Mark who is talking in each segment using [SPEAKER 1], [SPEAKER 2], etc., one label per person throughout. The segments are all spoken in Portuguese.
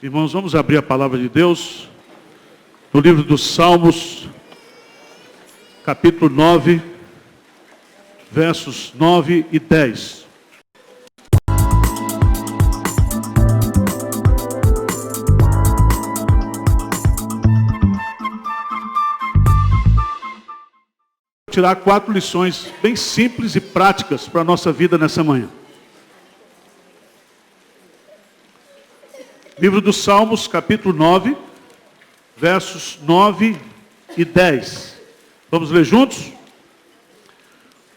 [SPEAKER 1] Irmãos, vamos abrir a palavra de Deus no livro dos Salmos, capítulo 9, versos 9 e 10. Vou tirar 4 lições bem simples e práticas para a nossa vida nessa manhã. Livro dos Salmos, capítulo 9, versos 9 e 10. Vamos ler juntos?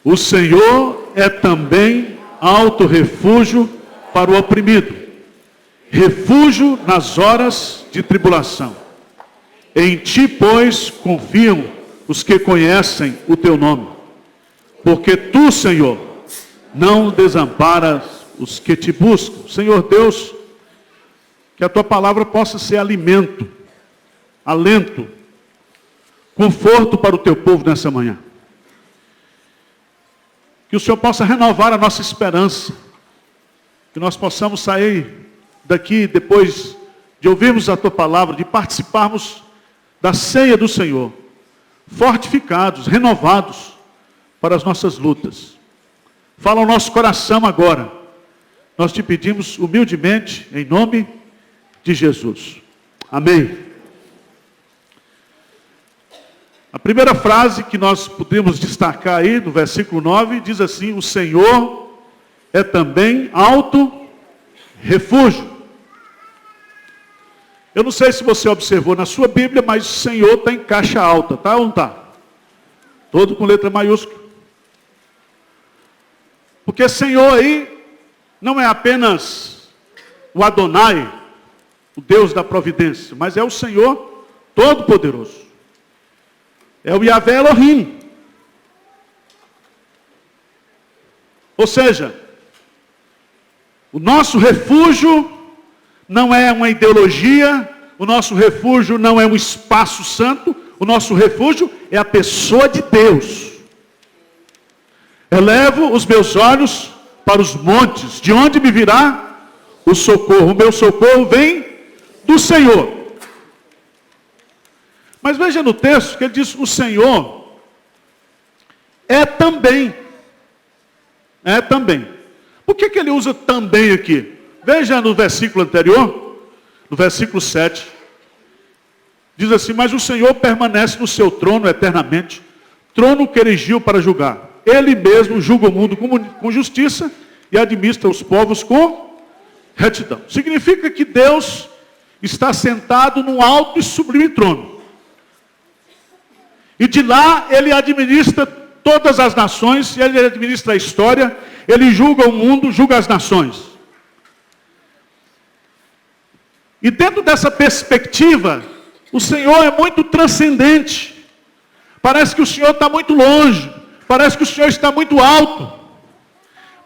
[SPEAKER 1] O Senhor é também alto refúgio para o oprimido, refúgio nas horas de tribulação. Em ti, pois, confiam os que conhecem o teu nome. Porque tu, Senhor, não desamparas os que te buscam. Senhor Deus, que a tua palavra possa ser alimento, alento, conforto para o teu povo nessa manhã. Que o Senhor possa renovar a nossa esperança. Que nós possamos sair daqui depois de ouvirmos a tua palavra, de participarmos da ceia do Senhor, fortificados, renovados para as nossas lutas. Fala ao nosso coração agora. Nós te pedimos humildemente, em nome de Jesus. Amém. A primeira frase que nós podemos destacar aí, no versículo 9, diz assim: o Senhor é também alto refúgio. Eu não sei se você observou na sua Bíblia, mas o Senhor está em caixa alta, tá ou não está? Todo com letra maiúscula. Porque Senhor aí não é apenas o Adonai, o Deus da providência, mas é o Senhor Todo-Poderoso. É o Yahvé Elohim. Ou seja, o nosso refúgio não é uma ideologia, o nosso refúgio não é um espaço santo, o nosso refúgio é a pessoa de Deus. Elevo os meus olhos para os montes, de onde me virá o socorro? O meu socorro vem do Senhor. Mas veja no texto que ele diz: o Senhor é também. É também. Por que ele usa também aqui? Veja no versículo anterior, no versículo 7. Diz assim: mas o Senhor permanece no seu trono eternamente, trono que erigiu para julgar. Ele mesmo julga o mundo com justiça e administra os povos com retidão. Significa que Deus está sentado num alto e sublime trono. E de lá ele administra todas as nações, ele administra a história, ele julga o mundo, julga as nações. E dentro dessa perspectiva, o Senhor é muito transcendente. Parece que o Senhor está muito longe, parece que o Senhor está muito alto.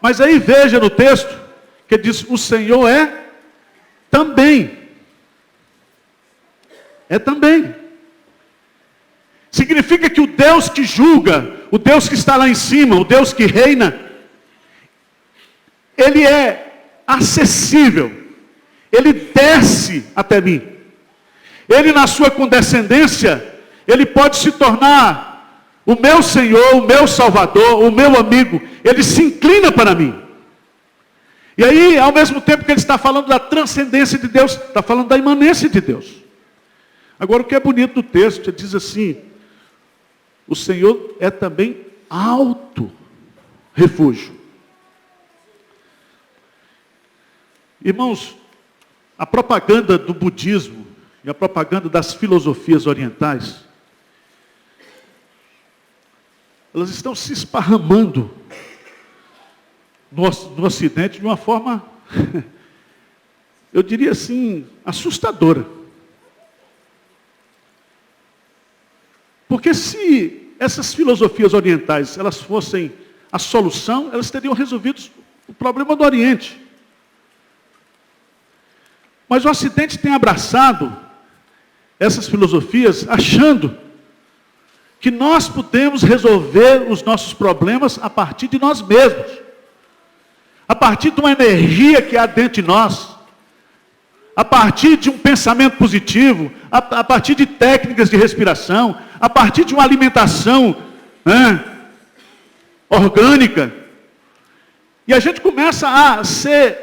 [SPEAKER 1] Mas aí veja no texto, que ele diz: o Senhor é também. É também. Significa que o Deus que julga, o Deus que está lá em cima, o Deus que reina, ele é acessível. Ele desce até mim. Ele, na sua condescendência, ele pode se tornar o meu Senhor, o meu Salvador, o meu amigo. Ele se inclina para mim. E aí, ao mesmo tempo que ele está falando da transcendência de Deus, está falando da imanência de Deus. Agora, o que é bonito do texto, ele diz assim: o Senhor é também alto refúgio. Irmãos, a propaganda do budismo e a propaganda das filosofias orientais, elas estão se esparramando no Ocidente de uma forma, eu diria assim, assustadora. Porque se essas filosofias orientais, elas fossem a solução, elas teriam resolvido o problema do Oriente. Mas o Ocidente tem abraçado essas filosofias, achando que nós podemos resolver os nossos problemas a partir de nós mesmos. A partir de uma energia que há dentro de nós. a partir de um pensamento positivo, a partir de técnicas de respiração, a partir de uma alimentação, né, orgânica. E a gente começa a ser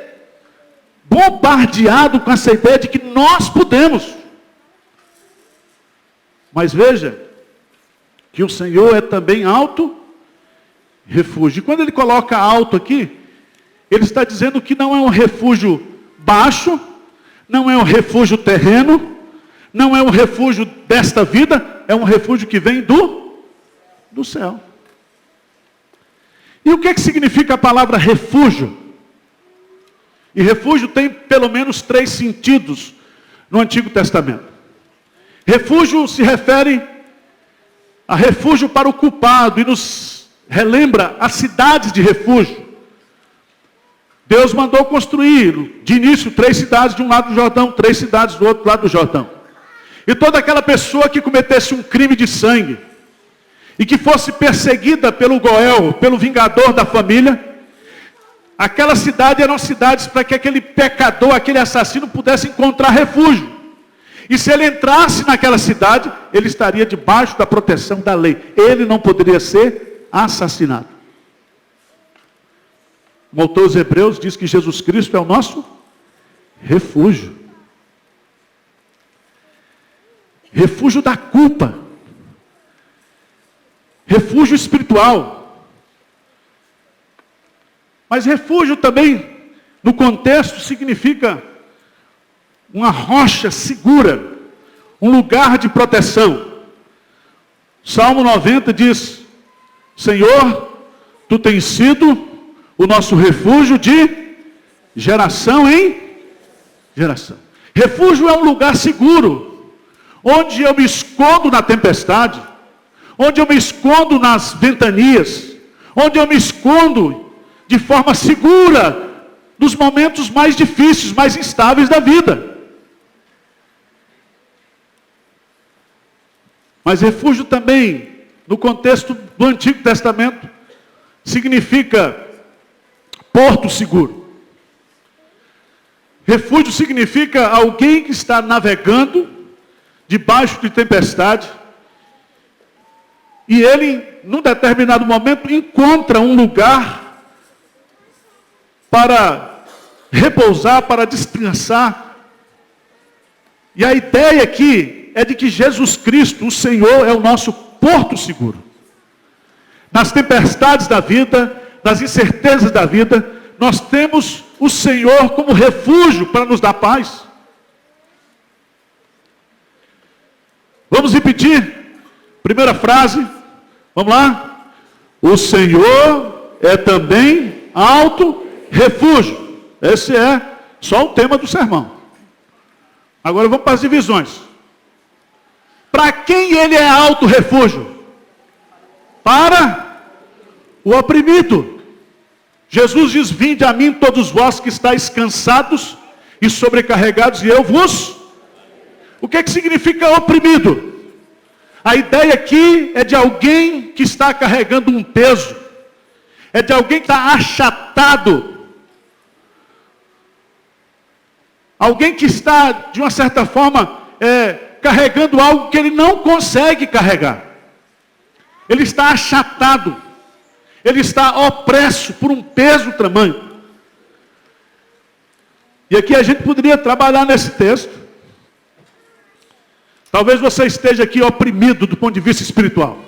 [SPEAKER 1] bombardeado com essa ideia de que nós podemos. Mas veja, que o Senhor é também alto refúgio. E quando ele coloca alto aqui, ele está dizendo que não é um refúgio baixo, não é um refúgio terreno, não é um refúgio desta vida, é um refúgio que vem do céu. E o que significa a palavra refúgio? E refúgio tem pelo menos 3 sentidos no Antigo Testamento. Refúgio se refere a refúgio para o culpado e nos relembra as cidades de refúgio. Deus mandou construir, de início, 3 cidades de um lado do Jordão, 3 cidades do outro lado do Jordão. E toda aquela pessoa que cometesse um crime de sangue, e que fosse perseguida pelo Goel, pelo vingador da família, aquelas cidades eram cidades para que aquele pecador, aquele assassino pudesse encontrar refúgio. E se ele entrasse naquela cidade, ele estaria debaixo da proteção da lei. Ele não poderia ser assassinado. O autor dos Hebreus diz que Jesus Cristo é o nosso refúgio. Refúgio da culpa. Refúgio espiritual. Mas refúgio também, no contexto, significa uma rocha segura, um lugar de proteção. Salmo 90 diz: Senhor, Tu tens sido o nosso refúgio de geração em geração. Refúgio é um lugar seguro, onde eu me escondo na tempestade, onde eu me escondo nas ventanias, onde eu me escondo de forma segura nos momentos mais difíceis, mais instáveis da vida. Mas refúgio também, no contexto do Antigo Testamento, significa porto seguro. Refúgio significa alguém que está navegando debaixo de tempestade e ele, num determinado momento, encontra um lugar para repousar, para descansar. E a ideia aqui é de que Jesus Cristo, o Senhor, é o nosso porto seguro. Nas tempestades da vida, nas incertezas da vida, nós temos o Senhor como refúgio para nos dar paz. Vamos repetir? Primeira frase, vamos lá? O Senhor é também alto refúgio. Esse é só o tema do sermão. Agora vamos para as divisões. Para quem ele é alto refúgio? Para o oprimido. Jesus diz: vinde a mim todos vós que estáis cansados e sobrecarregados, e eu vos... O que significa oprimido? A ideia aqui é de alguém que está carregando um peso. É de alguém que está achatado. Alguém que está, de uma certa forma, carregando algo que ele não consegue carregar. Ele está achatado. Ele está opresso por um peso tamanho. E aqui a gente poderia trabalhar nesse texto. Talvez você esteja aqui oprimido do ponto de vista espiritual.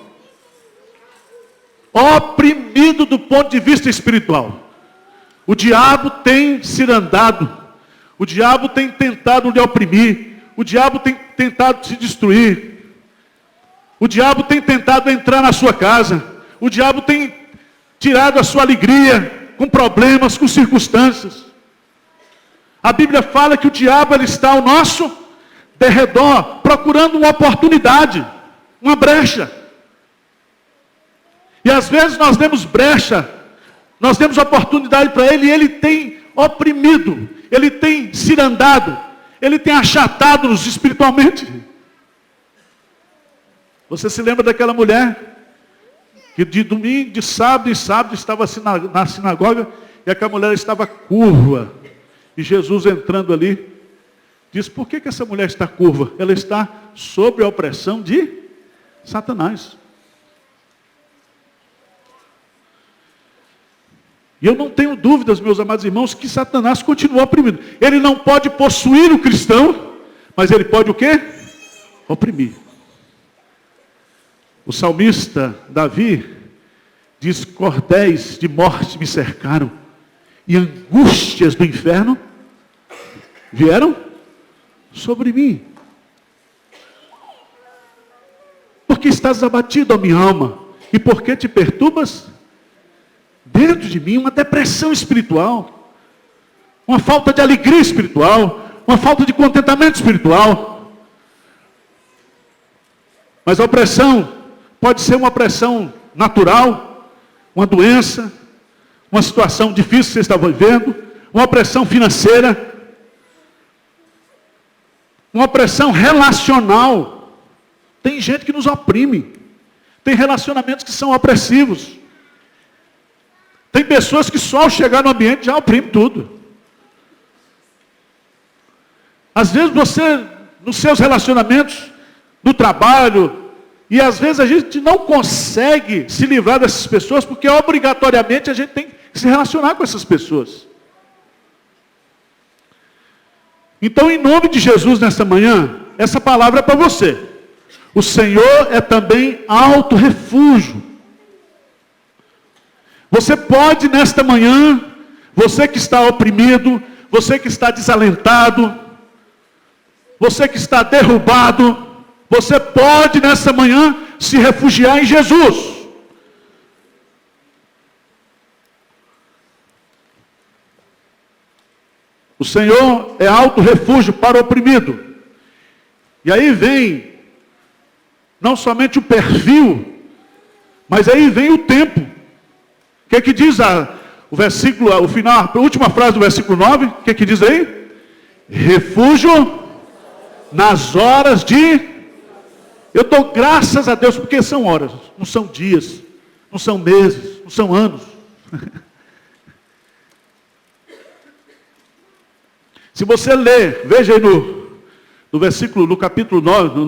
[SPEAKER 1] Oprimido do ponto de vista espiritual. O diabo tem cirandado. O diabo tem tentado lhe oprimir. O diabo tem tentado te destruir. O diabo tem tentado entrar na sua casa. O diabo tem tirado a sua alegria com problemas, com circunstâncias. A Bíblia fala que o diabo ele está ao nosso derredor, procurando uma oportunidade, uma brecha. E às vezes nós demos brecha, nós demos oportunidade para ele, e ele tem oprimido, ele tem cirandado, ele tem achatado-nos espiritualmente. Você se lembra daquela mulher que de domingo, de sábado em sábado estava na sinagoga, e aquela mulher estava curva, e Jesus entrando ali, Diz, por que essa mulher está curva? Ela está sob a opressão de Satanás. E eu não tenho dúvidas, meus amados irmãos, que Satanás continua oprimindo. Ele não pode possuir o cristão, mas ele pode o quê? Oprimir. O salmista Davi diz, cordéis de morte me cercaram, e angústias do inferno vieram sobre mim. Porque estás abatido, ó minha alma, e por que te perturbas? Dentro de mim uma depressão espiritual, uma falta de alegria espiritual, uma falta de contentamento espiritual. Mas a opressão pode ser uma opressão natural, uma doença, uma situação difícil que você está vivendo, uma opressão financeira, uma opressão relacional. Tem gente que nos oprime, tem relacionamentos que são opressivos. Tem pessoas que só ao chegar no ambiente já oprime tudo. Às vezes você, nos seus relacionamentos, no trabalho, e às vezes a gente não consegue se livrar dessas pessoas, porque obrigatoriamente a gente tem que se relacionar com essas pessoas. Então, em nome de Jesus, nesta manhã, essa palavra é para você. O Senhor é também alto refúgio. Você pode, nesta manhã, você que está oprimido, você que está desalentado, você que está derrubado, você pode, nesta manhã, se refugiar em Jesus. O Senhor é alto refúgio para o oprimido. E aí vem, não somente o perfil, mas aí vem o tempo. O que diz o versículo, o final, a última frase do versículo 9? O que diz aí? Refúgio nas horas de... Eu dou graças a Deus, porque são horas, não são dias, não são meses, não são anos. Se você ler, veja aí no versículo, no capítulo 9,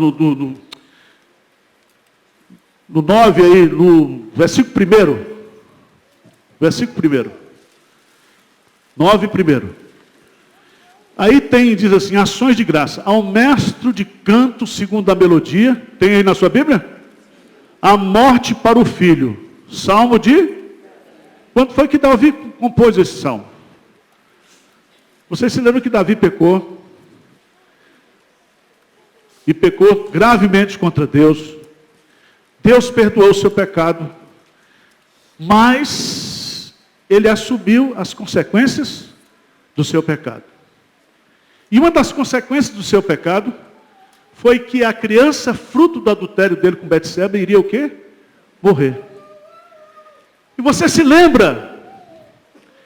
[SPEAKER 1] no 9 aí, no versículo 1. Versículo 1. 9 primeiro. Aí diz assim, ações de graça. Ao mestre de canto segundo a melodia. Tem aí na sua Bíblia? A morte para o filho. Salmo de... Quando foi que Davi compôs esse salmo? Vocês se lembram que Davi pecou? E pecou gravemente contra Deus. Deus perdoou o seu pecado. Mas... ele assumiu as consequências do seu pecado. E uma das consequências do seu pecado foi que a criança, fruto do adultério dele com Betseba, iria o quê? Morrer. E você se lembra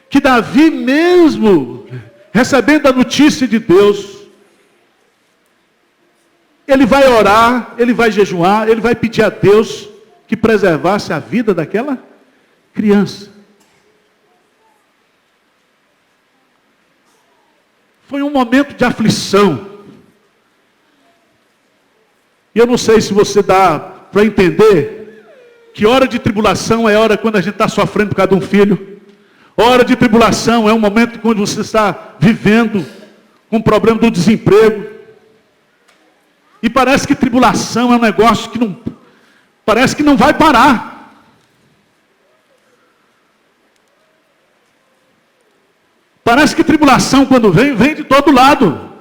[SPEAKER 1] que Davi mesmo, recebendo a notícia de Deus, ele vai orar, ele vai jejuar, ele vai pedir a Deus que preservasse a vida daquela criança. Foi um momento de aflição. E eu não sei se você dá para entender que hora de tribulação é hora quando a gente está sofrendo por causa de um filho. Hora de tribulação é um momento quando você está vivendo com o problema do desemprego. E parece que tribulação é um negócio que não... parece que não vai parar. Parece que tribulação, quando vem de todo lado.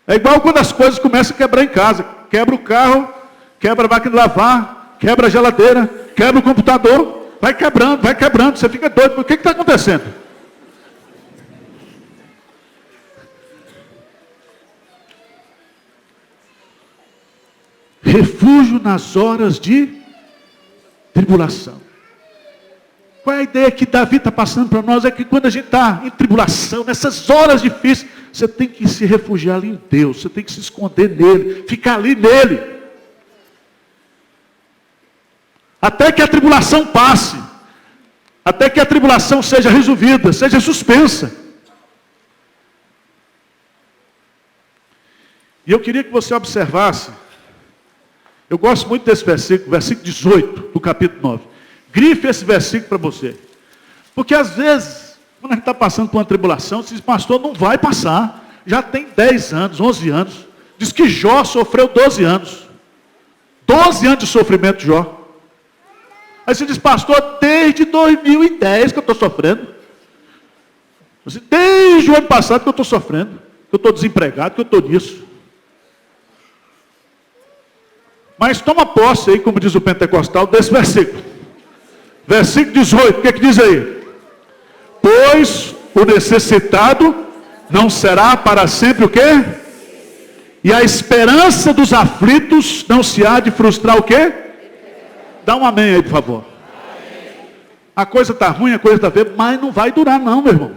[SPEAKER 1] É igual quando as coisas começam a quebrar em casa. Quebra o carro, quebra a máquina de lavar, quebra a geladeira, quebra o computador. Vai quebrando. Você fica doido. O que está acontecendo? Refúgio nas horas de tribulação. Qual é a ideia que Davi está passando para nós? É que quando a gente está em tribulação, nessas horas difíceis, você tem que se refugiar ali em Deus, você tem que se esconder nele, ficar ali nele. Até que a tribulação passe, até que a tribulação seja resolvida, seja suspensa. E eu queria que você observasse, eu gosto muito desse versículo, versículo 18 do capítulo 9. Grife esse versículo para você. Porque às vezes, quando a gente está passando por uma tribulação, você diz, pastor, não vai passar. Já tem 10 anos, 11 anos. Diz que Jó sofreu 12 anos. 12 anos de sofrimento de Jó. Aí você diz, pastor, desde 2010 que eu estou sofrendo. Desde o ano passado que eu estou sofrendo. Que eu estou desempregado, que eu estou nisso. Mas toma posse aí, como diz o pentecostal, desse versículo. Versículo 18, o que diz aí? Pois o necessitado não será para sempre o quê? E a esperança dos aflitos não se há de frustrar o quê? Dá um amém aí, por favor. A coisa está ruim, a coisa está feia, mas não vai durar não, meu irmão.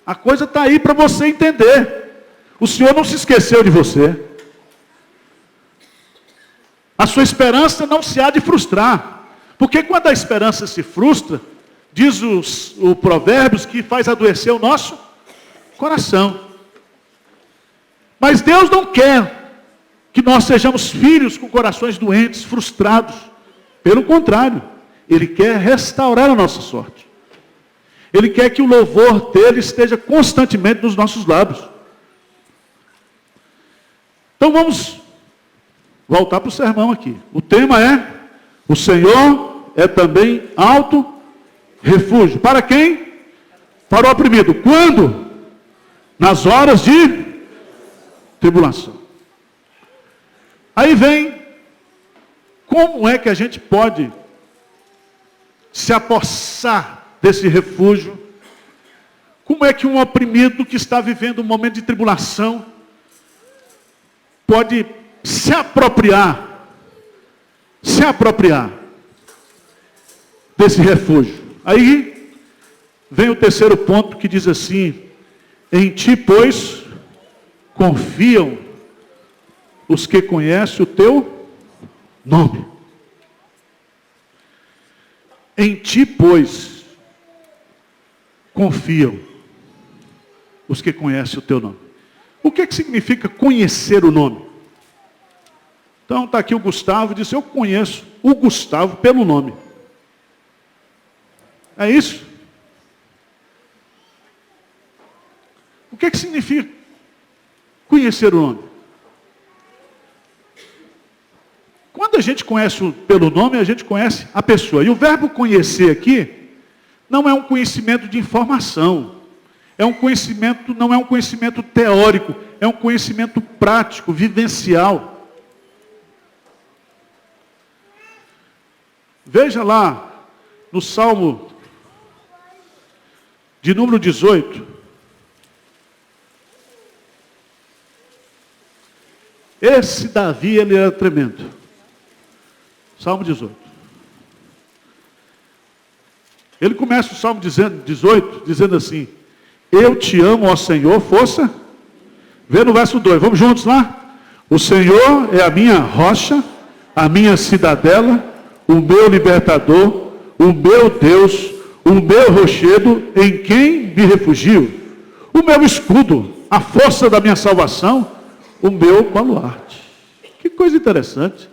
[SPEAKER 1] A coisa está aí para você entender. O Senhor não se esqueceu de você. A sua esperança não se há de frustrar. Porque quando a esperança se frustra, diz o Provérbios que faz adoecer o nosso coração. Mas Deus não quer que nós sejamos filhos com corações doentes, frustrados. Pelo contrário, Ele quer restaurar a nossa sorte. Ele quer que o louvor dEle esteja constantemente nos nossos lábios. Então vamos voltar para o sermão aqui. O tema é, o Senhor é também alto refúgio. Para quem? Para o oprimido. Quando? Nas horas de tribulação. Aí vem, como é que a gente pode se apossar desse refúgio? Como é que um oprimido que está vivendo um momento de tribulação pode se apropriar desse refúgio? Aí vem o terceiro ponto que diz assim: em ti, pois, confiam os que conhecem o teu nome. Em ti, pois, confiam os que conhecem o teu nome. O que significa conhecer o nome? Então está aqui o Gustavo e disse, eu conheço o Gustavo pelo nome. É isso? O que significa conhecer o nome? Quando a gente conhece pelo nome, a gente conhece a pessoa. E o verbo conhecer aqui não é um conhecimento de informação. Não é um conhecimento teórico, é um conhecimento prático, vivencial. Veja lá, no Salmo de número 18. Esse Davi, ele era tremendo. Salmo 18. Ele começa o Salmo 18, dizendo assim, eu te amo, ó Senhor, força. Vê no verso 2, vamos juntos lá? O Senhor é a minha rocha, a minha cidadela, o meu libertador, o meu Deus, o meu rochedo, em quem me refugio, o meu escudo, a força da minha salvação, o meu baluarte. Que coisa interessante.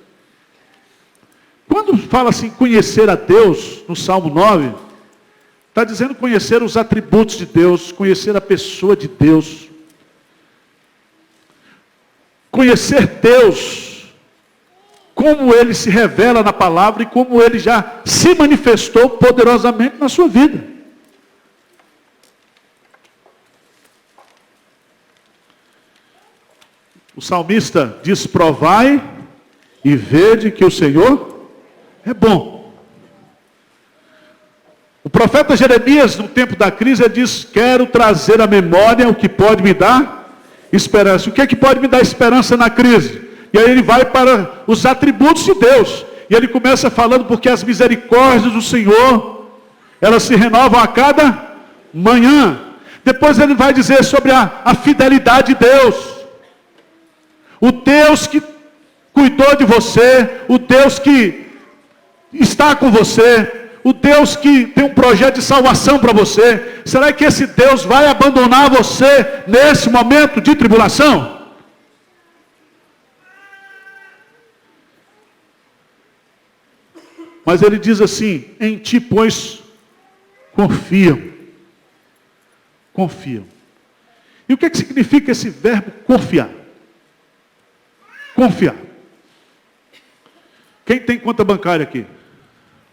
[SPEAKER 1] Quando fala assim, conhecer a Deus, no Salmo 9, está dizendo conhecer os atributos de Deus, conhecer a pessoa de Deus. Conhecer Deus, como Ele se revela na palavra e como Ele já se manifestou poderosamente na sua vida. O salmista diz, provai e vede que o Senhor é bom. O profeta Jeremias, no tempo da crise, ele diz, quero trazer à memória o que pode me dar esperança. O que é que pode me dar esperança na crise? E aí ele vai para os atributos de Deus. E ele começa falando, porque as misericórdias do Senhor, elas se renovam a cada manhã. Depois ele vai dizer sobre a fidelidade de Deus. O Deus que cuidou de você, o Deus que está com você, o Deus que tem um projeto de salvação para você, será que esse Deus vai abandonar você nesse momento de tribulação? Mas ele diz assim: em ti, pois, confiam. Confiam. E o que significa esse verbo confiar? Confiar. Quem tem conta bancária aqui?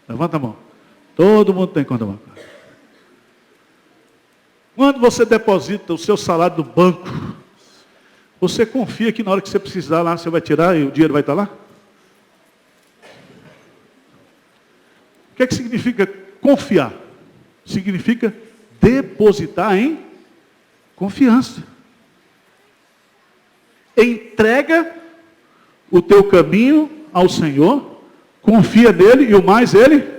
[SPEAKER 1] Levanta a mão. Todo mundo tem conta bancária. Quando você deposita o seu salário no banco, você confia que na hora que você precisar lá, você vai tirar e o dinheiro vai estar lá? O que significa confiar? Significa depositar em confiança. Entrega o teu caminho ao Senhor, confia nele e o mais ele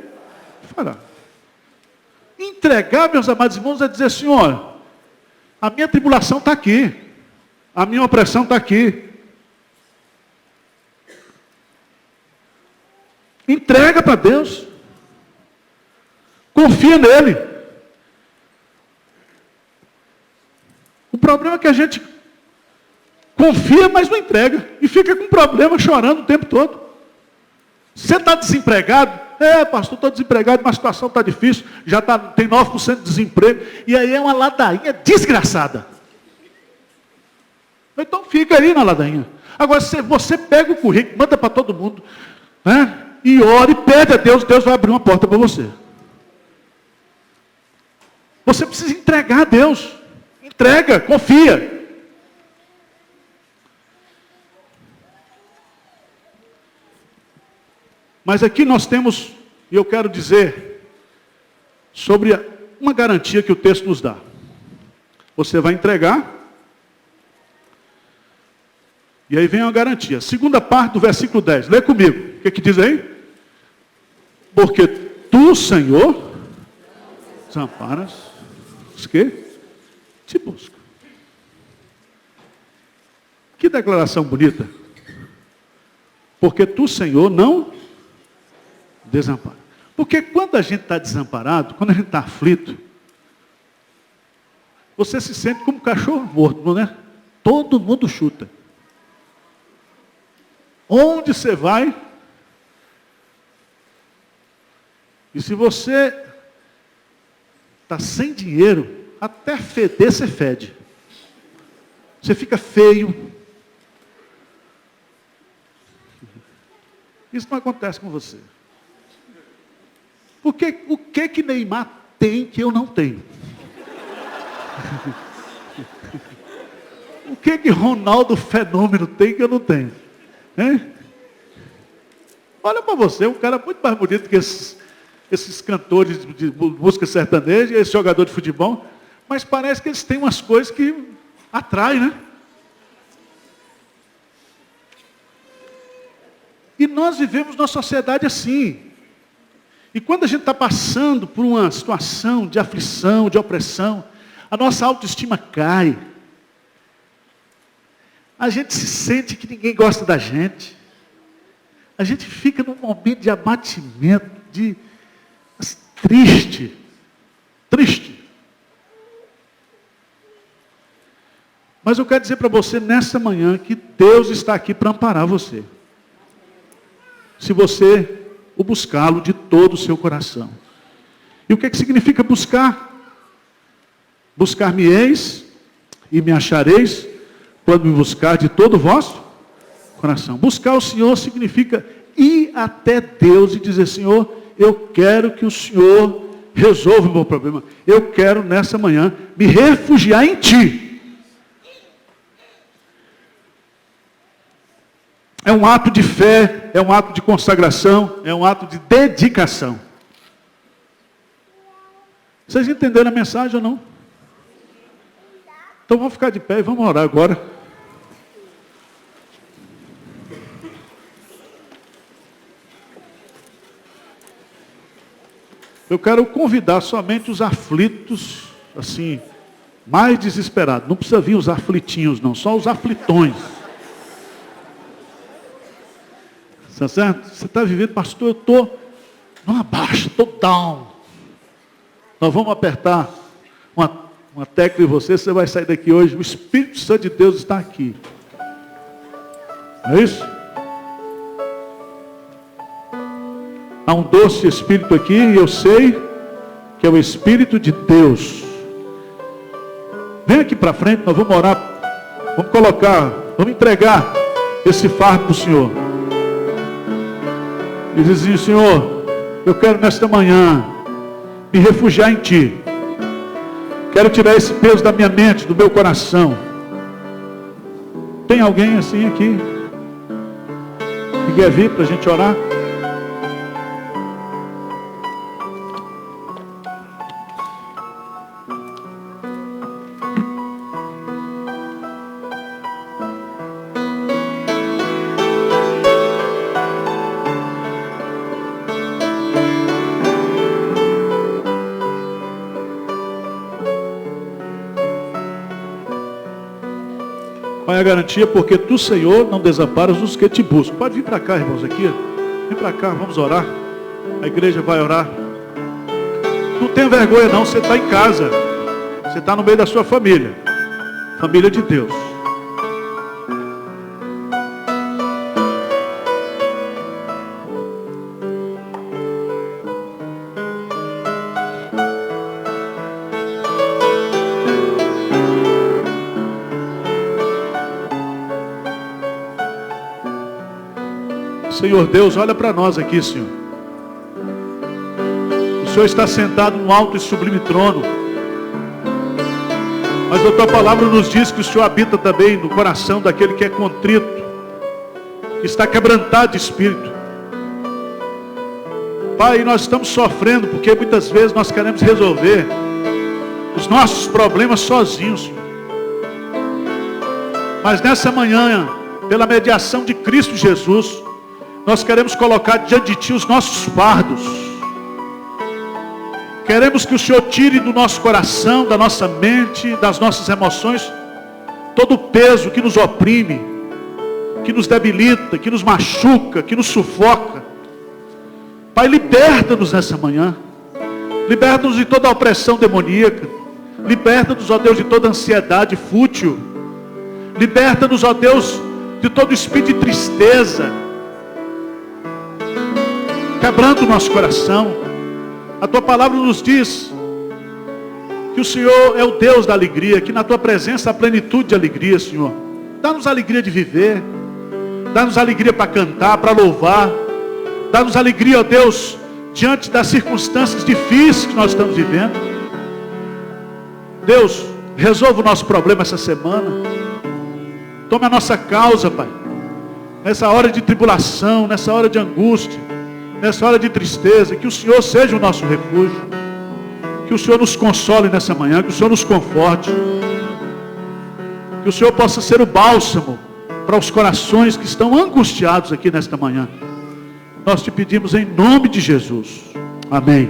[SPEAKER 1] fará. Entregar, meus amados irmãos, é dizer: Senhor, a minha tribulação está aqui, a minha opressão está aqui. Entrega para Deus. Confia nele. O problema é que a gente confia, mas não entrega. E fica com problema, chorando o tempo todo. Você está desempregado? Pastor, estou desempregado, mas a situação está difícil. Já tem 9% de desemprego. E aí é uma ladainha desgraçada. Então fica aí na ladainha. Agora, se você pega o currículo, manda para todo mundo, né? E ora e pede a Deus, Deus vai abrir uma porta para você. Você precisa entregar a Deus. Entrega, confia. Mas aqui nós temos, e eu quero dizer, sobre uma garantia que o texto nos dá. Você vai entregar, e aí vem uma garantia. Segunda parte do versículo 10. Lê comigo. O que diz aí? Porque tu, Senhor, desamparas os que te buscam. Que declaração bonita. Porque tu, Senhor, não desampara. Porque quando a gente está desamparado, quando a gente está aflito, você se sente como um cachorro morto, não é? Todo mundo chuta. Onde você vai? E se você está sem dinheiro, até feder você fede. Você fica feio. Isso não acontece com você. Porque o que Neymar tem que eu não tenho? O que Ronaldo Fenômeno tem que eu não tenho? Hein? Olha para você, um cara muito mais bonito que esses cantores de música sertaneja, esse jogador de futebol, mas parece que eles têm umas coisas que atraem, né? E nós vivemos numa sociedade assim. E quando a gente está passando por uma situação de aflição, de opressão, a nossa autoestima cai. A gente se sente que ninguém gosta da gente. A gente fica num momento de abatimento, triste. Mas eu quero dizer para você nessa manhã que Deus está aqui para amparar você. Se você o buscá-lo de todo o seu coração. E o que significa buscar? Buscar-me-eis e me achareis quando me buscar de todo o vosso coração. Buscar o Senhor significa ir até Deus e dizer: Senhor, eu quero que o Senhor resolva o meu problema. Eu quero nessa manhã me refugiar em Ti. É um ato de fé, é um ato de consagração, é um ato de dedicação. Vocês entenderam a mensagem ou não? Então vamos ficar de pé e vamos orar agora. Eu quero convidar somente os aflitos, assim, mais desesperados. Não precisa vir os aflitinhos, não, só os aflitões. Está certo? Você está vivendo, pastor, eu estou não abaixa, estou down. Nós vamos apertar uma tecla em você vai sair daqui hoje. O Espírito Santo de Deus está aqui. Não é isso? Há um doce Espírito aqui e eu sei que é o Espírito de Deus. Vem aqui para frente, nós vamos orar. Vamos colocar, vamos entregar esse fardo para o Senhor. E dizer: Senhor, eu quero nesta manhã me refugiar em Ti. Quero tirar esse peso da minha mente, do meu coração. Tem alguém assim aqui que quer vir para a gente orar? Qual é a garantia? Porque Tu, Senhor, não desamparas os que Te buscam. Pode vir para cá, irmãos, aqui. Vem para cá, vamos orar. A igreja vai orar. Não tenha vergonha não, você está em casa. Você está no meio da sua família. Família de Deus. Senhor Deus, olha para nós aqui, Senhor. O Senhor está sentado no alto e sublime trono. Mas a Tua palavra nos diz que o Senhor habita também no coração daquele que é contrito, que está quebrantado de espírito. Pai, nós estamos sofrendo porque muitas vezes nós queremos resolver os nossos problemas sozinhos, Senhor. Mas nessa manhã, pela mediação de Cristo Jesus, nós queremos colocar diante de Ti os nossos fardos. Queremos que o Senhor tire do nosso coração, da nossa mente, das nossas emoções, todo o peso que nos oprime, que nos debilita, que nos machuca, que nos sufoca. Pai, liberta-nos nessa manhã. Liberta-nos de toda a opressão demoníaca. Liberta-nos, ó Deus, de toda ansiedade fútil. Liberta-nos, ó Deus, de todo espírito de tristeza, quebrando o nosso coração. A Tua palavra nos diz que o Senhor é o Deus da alegria, que na Tua presença há plenitude de alegria, Senhor. Dá-nos alegria de viver, dá-nos alegria para cantar, para louvar, dá-nos alegria, ó Deus, diante das circunstâncias difíceis que nós estamos vivendo. Deus, resolva o nosso problema essa semana. Tome a nossa causa, Pai, nessa hora de tribulação, nessa hora de angústia, nessa hora de tristeza. Que o Senhor seja o nosso refúgio, que o Senhor nos console nessa manhã, que o Senhor nos conforte, que o Senhor possa ser o bálsamo para os corações que estão angustiados aqui nesta manhã. Nós te pedimos em nome de Jesus. Amém.